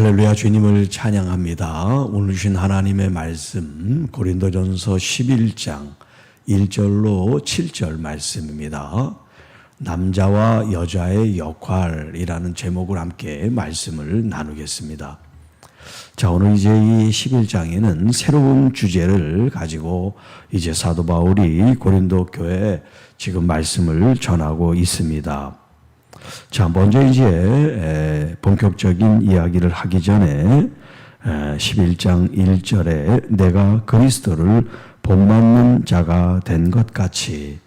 할렐루야, 주님을 찬양합니다. 오늘 주신 하나님의 말씀 고린도전서 11장 1절로 7절 말씀입니다. 남자와 여자의 역할이라는 제목을 함께 말씀을 나누겠습니다. 자, 오늘 이제 이 11장에는 새로운 주제를 가지고 이제 사도 바울이 고린도 교회에 지금 말씀을 전하고 있습니다. 자, 먼저 이제 본격적인 이야기를 하기 전에 11장 1절에 내가 그리스도를 본받는 자가 된 것 같이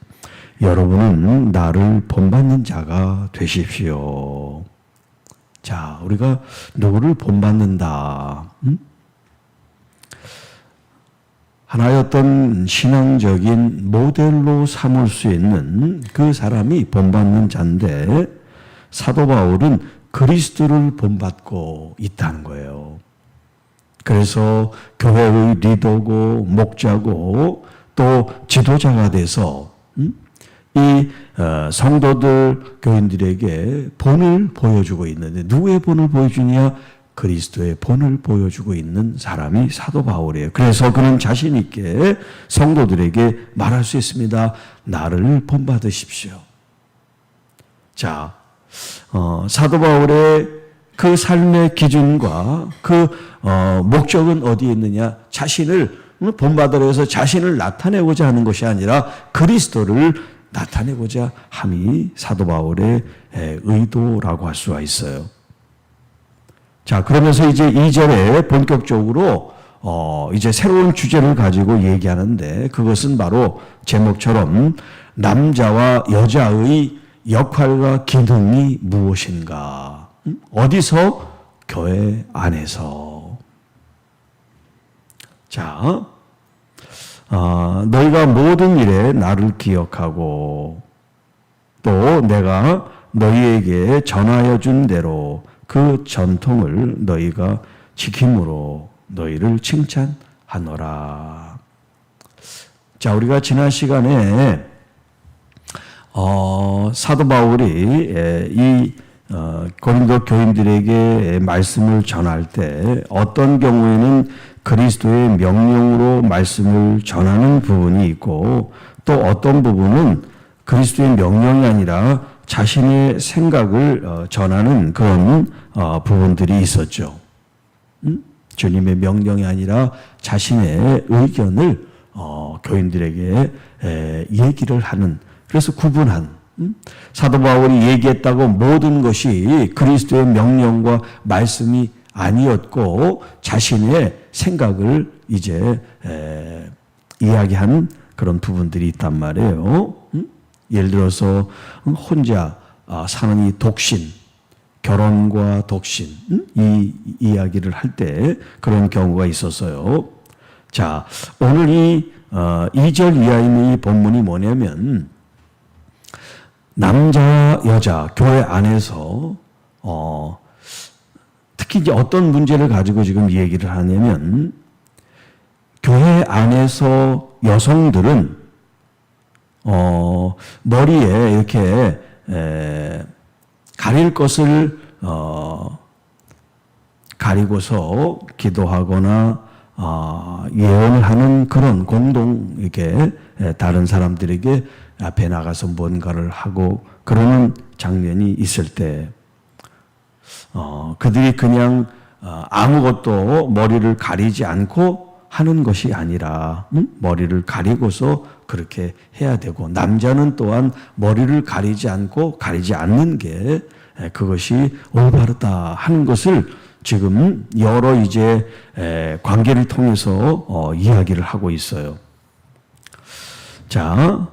여러분은 나를 본받는 자가 되십시오. 자, 우리가 누구를 본받는다? 하나의 어떤 신앙적인 모델로 삼을 수 있는 그 사람이 본받는 자인데 사도 바울은 그리스도를 본받고 있다는 거예요. 그래서 교회의 리더고 목자고 또 지도자가 돼서 이 성도들 교인들에게 본을 보여주고 있는데 누구의 본을 보여주냐? 그리스도의 본을 보여주고 있는 사람이 사도 바울이에요. 그래서 그는 자신 있게 성도들에게 말할 수 있습니다. 나를 본받으십시오. 자, 사도 바울의 그 삶의 기준과 그 목적은 어디에 있느냐? 자신을 본받으려 해서 자신을 나타내고자 하는 것이 아니라 그리스도를 나타내고자 함이 사도 바울의 의도라고 할 수가 있어요. 자, 그러면서 이제 2절에 본격적으로 이제 새로운 주제를 가지고 얘기하는데 그것은 바로 제목처럼 남자와 여자의 역할과 기능이 무엇인가? 어디서? 교회 안에서. 자, 너희가 모든 일에 나를 기억하고 또 내가 너희에게 전하여 준 대로 그 전통을 너희가 지킴으로 너희를 칭찬하노라. 자, 우리가 지난 시간에 사도 바울이 이 고린도 교인들에게 말씀을 전할 때 어떤 경우에는 그리스도의 명령으로 말씀을 전하는 부분이 있고 또 어떤 부분은 그리스도의 명령이 아니라 자신의 생각을 전하는 그런 부분들이 있었죠. 주님의 명령이 아니라 자신의 의견을 교인들에게 얘기를 하는, 그래서 구분한, 사도 바울이 얘기했다고 모든 것이 그리스도의 명령과 말씀이 아니었고 자신의 생각을 이제 이야기하는 그런 부분들이 있단 말이에요. 예를 들어서 혼자 사는 이 독신, 결혼과 독신, 이 이야기를 할 때 그런 경우가 있었어요. 자, 오늘 이 2절 이하에 있는 이 본문이 뭐냐면 남자와 여자, 교회 안에서 특히 이제 어떤 문제를 가지고 지금 얘기를 하냐면 교회 안에서 여성들은 머리에 이렇게 가릴 것을 가리고서 기도하거나 예언을 하는 그런 공동 이렇게 다른 사람들에게 앞에 나가서 뭔가를 하고 그러는 장면이 있을 때 그들이 그냥 아무것도 머리를 가리지 않고 하는 것이 아니라 머리를 가리고서 그렇게 해야 되고 남자는 또한 머리를 가리지 않고 가리지 않는 게 그것이 올바르다 하는 것을 지금 여러 이제 관계를 통해서 이야기를 하고 있어요. 자,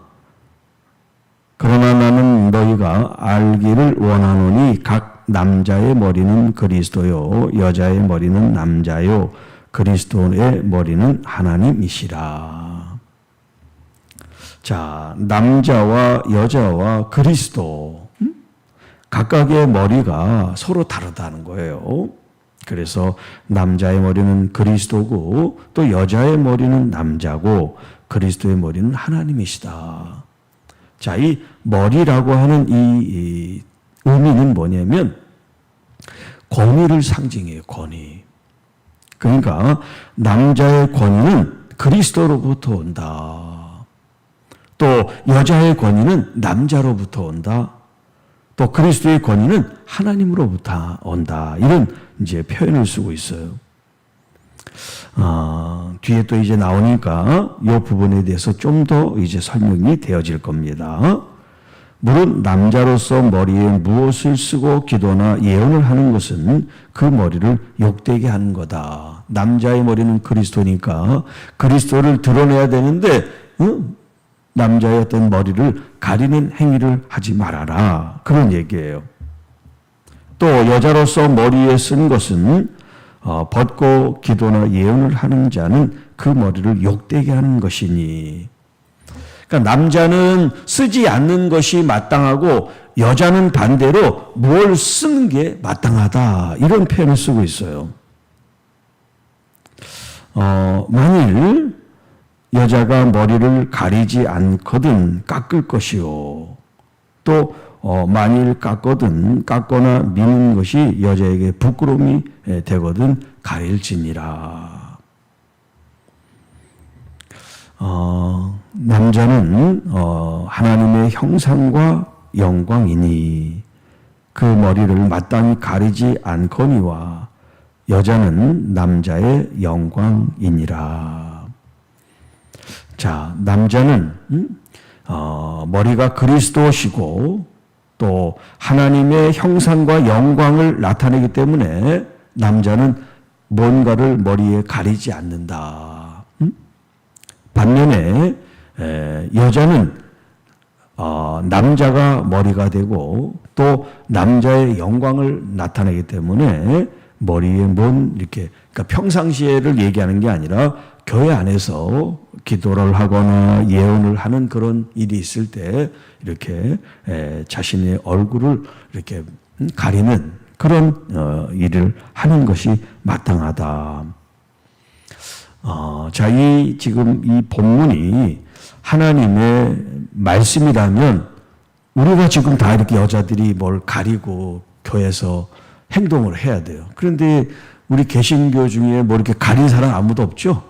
그러나 나는 너희가 알기를 원하노니 각 남자의 머리는 그리스도요 여자의 머리는 남자요 그리스도의 머리는 하나님이시라. 자, 남자와 여자와 그리스도 각각의 머리가 서로 다르다는 거예요. 그래서 남자의 머리는 그리스도고 또 여자의 머리는 남자고 그리스도의 머리는 하나님이시다. 자, 이 머리라고 하는 이 의미는 뭐냐면 권위를 상징해요. 권위. 그러니까 남자의 권위는 그리스도로부터 온다. 또 여자의 권위는 남자로부터 온다. 또 그리스도의 권위는 하나님으로부터 온다. 이런 이제 표현을 쓰고 있어요. 뒤에 또 이제 나오니까 이 부분에 대해서 좀 더 이제 설명이 되어질 겁니다. 물론 남자로서 머리에 무엇을 쓰고 기도나 예언을 하는 것은 그 머리를 욕되게 하는 거다. 남자의 머리는 그리스도니까 그리스도를 드러내야 되는데 남자의 어떤 머리를 가리는 행위를 하지 말아라. 그런 얘기예요. 또 여자로서 머리에 쓴 것은 벗고 기도나 예언을 하는 자는 그 머리를 욕되게 하는 것이니. 그러니까 남자는 쓰지 않는 것이 마땅하고 여자는 반대로 뭘 쓰는 게 마땅하다. 이런 표현을 쓰고 있어요. 만일 여자가 머리를 가리지 않거든 깎을 것이요. 또 만일 깎거나 미는 것이 여자에게 부끄러움이 되거든 가릴지니라. 남자는 하나님의 형상과 영광이니 그 머리를 마땅히 가리지 않거니와 여자는 남자의 영광이니라. 자, 남자는 머리가 그리스도시고 또 하나님의 형상과 영광을 나타내기 때문에 남자는 뭔가를 머리에 가리지 않는다. 반면에 여자는 남자가 머리가 되고 또 남자의 영광을 나타내기 때문에 머리에 이렇게 그러니까 평상시에를 얘기하는 게 아니라 교회 안에서 기도를 하거나 예언을 하는 그런 일이 있을 때 이렇게 자신의 얼굴을 이렇게 가리는 그런 일을 하는 것이 마땅하다. 자, 지금 이 본문이 하나님의 말씀이라면 우리가 지금 다 이렇게 여자들이 뭘 가리고 교회에서 행동을 해야 돼요. 그런데 우리 개신교 중에 뭐 이렇게 가린 사람 아무도 없죠?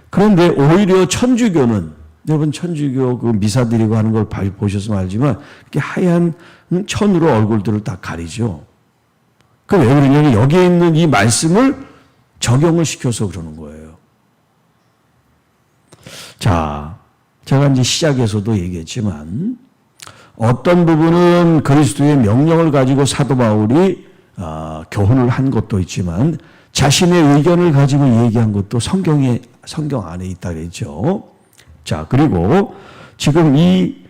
그런데 오히려 천주교는, 여러분 천주교 그 미사 드리고 하는 걸 보셨으면 알지만 이렇게 하얀 천으로 얼굴들을 다 가리죠. 그 왜 그러냐면 여기에 있는 이 말씀을 적용을 시켜서 그러는 거예요. 자, 제가 이제 시작에서도 얘기했지만 어떤 부분은 그리스도의 명령을 가지고 사도 바울이 교훈을 한 것도 있지만 자신의 의견을 가지고 얘기한 것도 성경 안에 있다 그랬죠. 자, 그리고 지금 이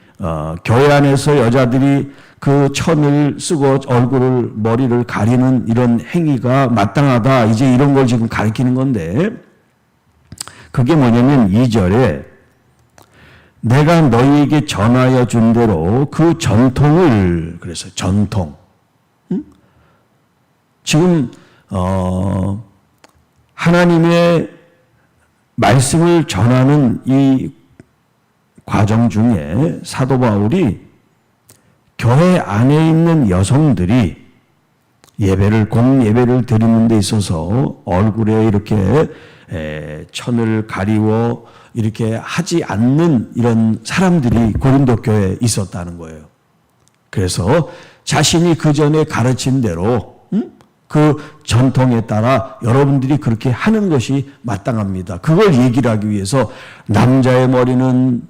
교회 안에서 여자들이 그 천을 쓰고 머리를 가리는 이런 행위가 마땅하다. 이제 이런 걸 지금 가리키는 건데 그게 뭐냐면 2절에 내가 너희에게 전하여 준 대로 그 전통을, 그래서 전통. 지금 하나님의 말씀을 전하는 이 과정 중에 사도 바울이 교회 안에 있는 여성들이 공예배를 드리는 데 있어서 얼굴에 이렇게 천을 가리워 이렇게 하지 않는 이런 사람들이 고린도 교회에 있었다는 거예요. 그래서 자신이 그 전에 가르친 대로 그 전통에 따라 여러분들이 그렇게 하는 것이 마땅합니다. 그걸 얘기를 하기 위해서 남자의 머리는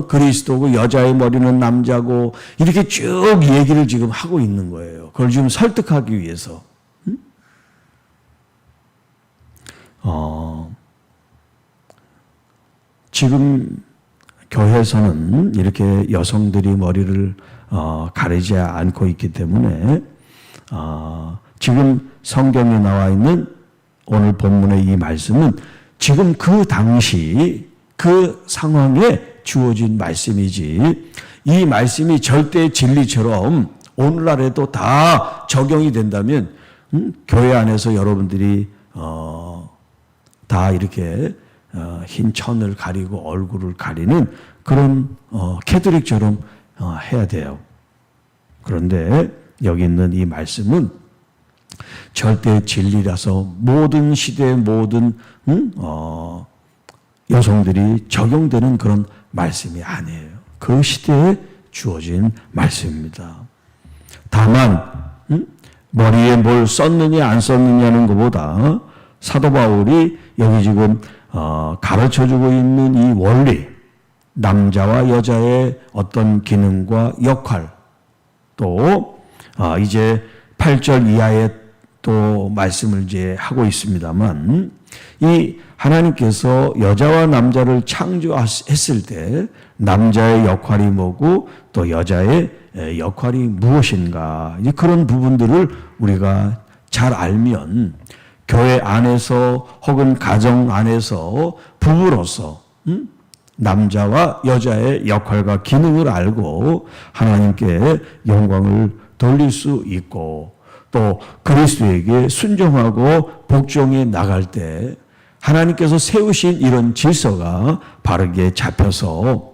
그리스도고 여자의 머리는 남자고 이렇게 쭉 얘기를 지금 하고 있는 거예요. 그걸 지금 설득하기 위해서. 지금 교회에서는 이렇게 여성들이 머리를 가리지 않고 있기 때문에 지금 성경에 나와 있는 오늘 본문의 이 말씀은 지금 그 당시 그 상황에 주어진 말씀이지 이 말씀이 절대 진리처럼 오늘날에도 다 적용이 된다면 교회 안에서 여러분들이 다 이렇게 흰 천을 가리고 얼굴을 가리는 그런 캐톨릭처럼 해야 돼요. 그런데 여기 있는 이 말씀은 절대 진리라서 모든 시대의 모든 여성들이 적용되는 그런 말씀이 아니에요. 그 시대에 주어진 말씀입니다. 다만 머리에 뭘 썼느냐 안 썼느냐는 것보다 사도 바울이 여기 지금 가르쳐주고 있는 이 원리, 남자와 여자의 어떤 기능과 역할, 또 이제 8절 이하에 또 말씀을 이제 하고 있습니다만, 이 하나님께서 여자와 남자를 창조했을 때 남자의 역할이 뭐고 또 여자의 역할이 무엇인가, 이제 그런 부분들을 우리가 잘 알면 교회 안에서 혹은 가정 안에서 부부로서 남자와 여자의 역할과 기능을 알고 하나님께 영광을 돌릴 수 있고, 또 그리스도에게 순종하고 복종해 나갈 때 하나님께서 세우신 이런 질서가 바르게 잡혀서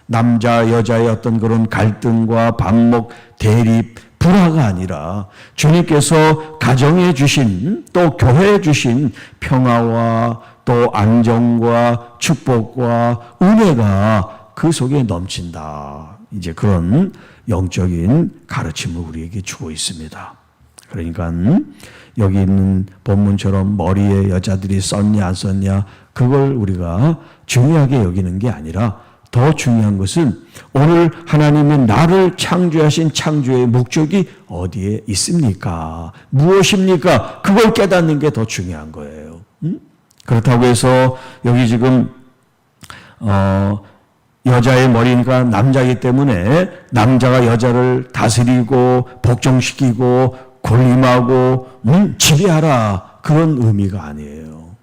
남자 여자의 어떤 그런 갈등과 반목 대립 불화가 아니라 주님께서 가정에 주신 또 교회에 주신 평화와 또 안정과 축복과 은혜가 그 속에 넘친다. 이제 그런 영적인 가르침을 우리에게 주고 있습니다. 그러니까 여기 있는 본문처럼 머리에 여자들이 썼냐 안 썼냐 그걸 우리가 중요하게 여기는 게 아니라 더 중요한 것은 오늘 하나님은 나를 창조하신 창조의 목적이 어디에 있습니까? 무엇입니까? 그걸 깨닫는 게 더 중요한 거예요. 그렇다고 해서 여기 지금 여자의 머리가 남자이기 때문에 남자가 여자를 다스리고 복종시키고 권림하고 지배하라, 그런 의미가 아니에요.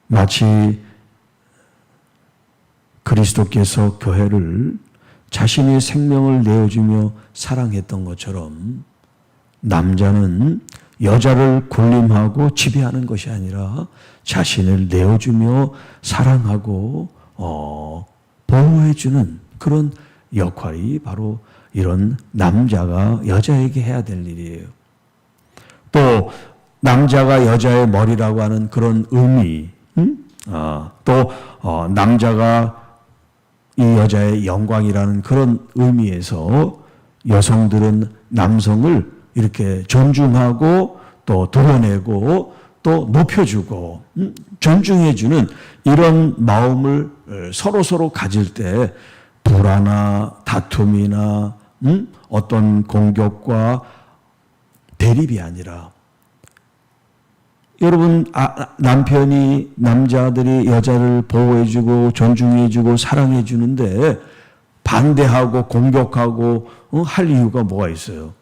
마치 그리스도께서 교회를 자신의 생명을 내어주며 사랑했던 것처럼 남자는 여자를 군림하고 지배하는 것이 아니라 자신을 내어주며 사랑하고 보호해주는 그런 역할이 바로 이런 남자가 여자에게 해야 될 일이에요. 또 남자가 여자의 머리라고 하는 그런 의미, 또 남자가 이 여자의 영광이라는 그런 의미에서 여성들은 남성을 이렇게 존중하고 또 드러내고 또 높여주고 존중해주는 이런 마음을 서로 가질 때 불화나 다툼이나 어떤 공격과 대립이 아니라, 여러분 남편이 남자들이 여자를 보호해주고 존중해주고 사랑해주는데 반대하고 공격하고 할 이유가 뭐가 있어요?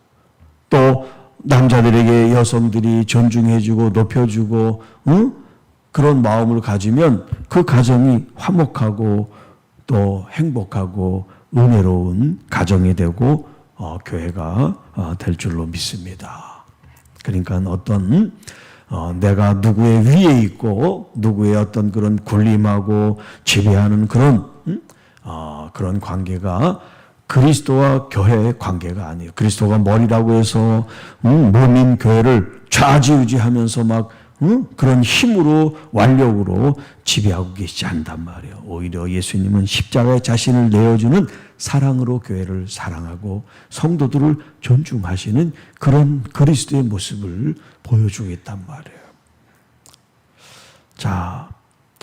또 남자들에게 여성들이 존중해주고 높여주고 그런 마음을 가지면 그 가정이 화목하고 또 행복하고 은혜로운 가정이 되고 교회가 될 줄로 믿습니다. 그러니까 어떤 내가 누구의 위에 있고 누구의 어떤 그런 군림하고 지배하는 그런 관계가 그리스도와 교회의 관계가 아니에요. 그리스도가 머리라고 해서 몸인 교회를 좌지우지하면서 막 그런 힘으로 완력으로 지배하고 계시지 않단 말이에요. 오히려 예수님은 십자가에 자신을 내어주는 사랑으로 교회를 사랑하고 성도들을 존중하시는 그런 그리스도의 모습을 보여주고 있단 말이에요. 자,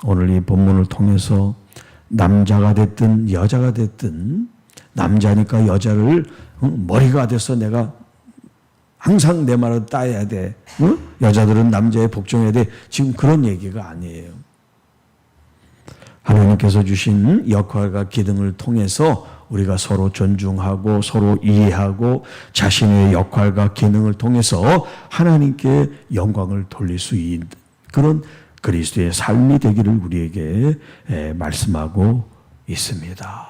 오늘 이 본문을 통해서 남자가 됐든 여자가 됐든, 남자니까 여자를 머리가 돼서 내가 항상 내 말을 따야 돼. 여자들은 남자에 복종해야 돼. 지금 그런 얘기가 아니에요. 하나님께서 주신 역할과 기능을 통해서 우리가 서로 존중하고 서로 이해하고 자신의 역할과 기능을 통해서 하나님께 영광을 돌릴 수 있는 그런 그리스도의 삶이 되기를 우리에게 말씀하고 있습니다.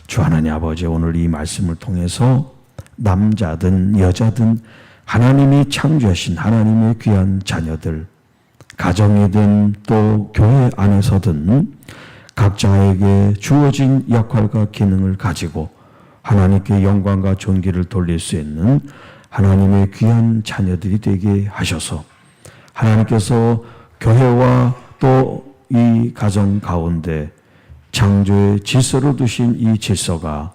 주 하나님 아버지, 오늘 이 말씀을 통해서 남자든 여자든 하나님이 창조하신 하나님의 귀한 자녀들, 가정이든 또 교회 안에서든 각자에게 주어진 역할과 기능을 가지고 하나님께 영광과 존귀를 돌릴 수 있는 하나님의 귀한 자녀들이 되게 하셔서 하나님께서 교회와 또 이 가정 가운데 창조의 질서로 두신 이 질서가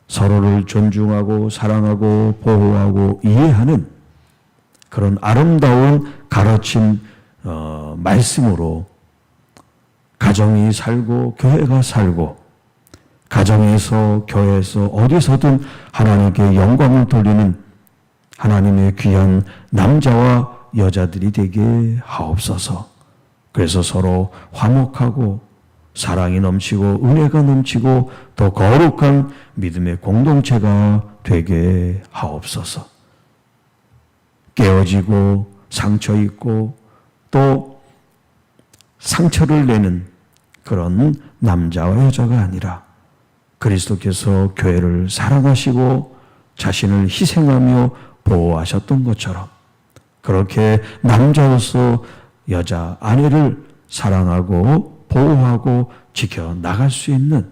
서로를 존중하고 사랑하고 보호하고 이해하는 그런 아름다운 가르침 말씀으로 가정이 살고 교회가 살고 가정에서 교회에서 어디서든 하나님께 영광을 돌리는 하나님의 귀한 남자와 여자들이 되게 하옵소서. 그래서 서로 화목하고 사랑이 넘치고 은혜가 넘치고 더 거룩한 믿음의 공동체가 되게 하옵소서. 깨어지고 상처 있고 또 상처를 내는 그런 남자와 여자가 아니라 그리스도께서 교회를 사랑하시고 자신을 희생하며 보호하셨던 것처럼 그렇게 남자로서 여자 아내를 사랑하고 보호하고 지켜나갈 수 있는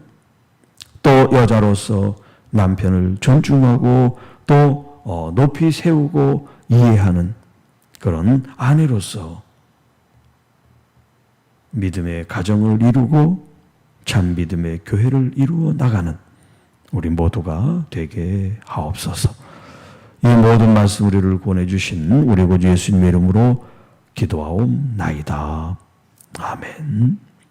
또 여자로서 남편을 존중하고 또 높이 세우고 이해하는 그런 아내로서 믿음의 가정을 이루고 참 믿음의 교회를 이루어 나가는 우리 모두가 되게 하옵소서. 이 모든 말씀 우리를 보내주신 우리 구주 예수님의 이름으로 기도하옵나이다. 아멘.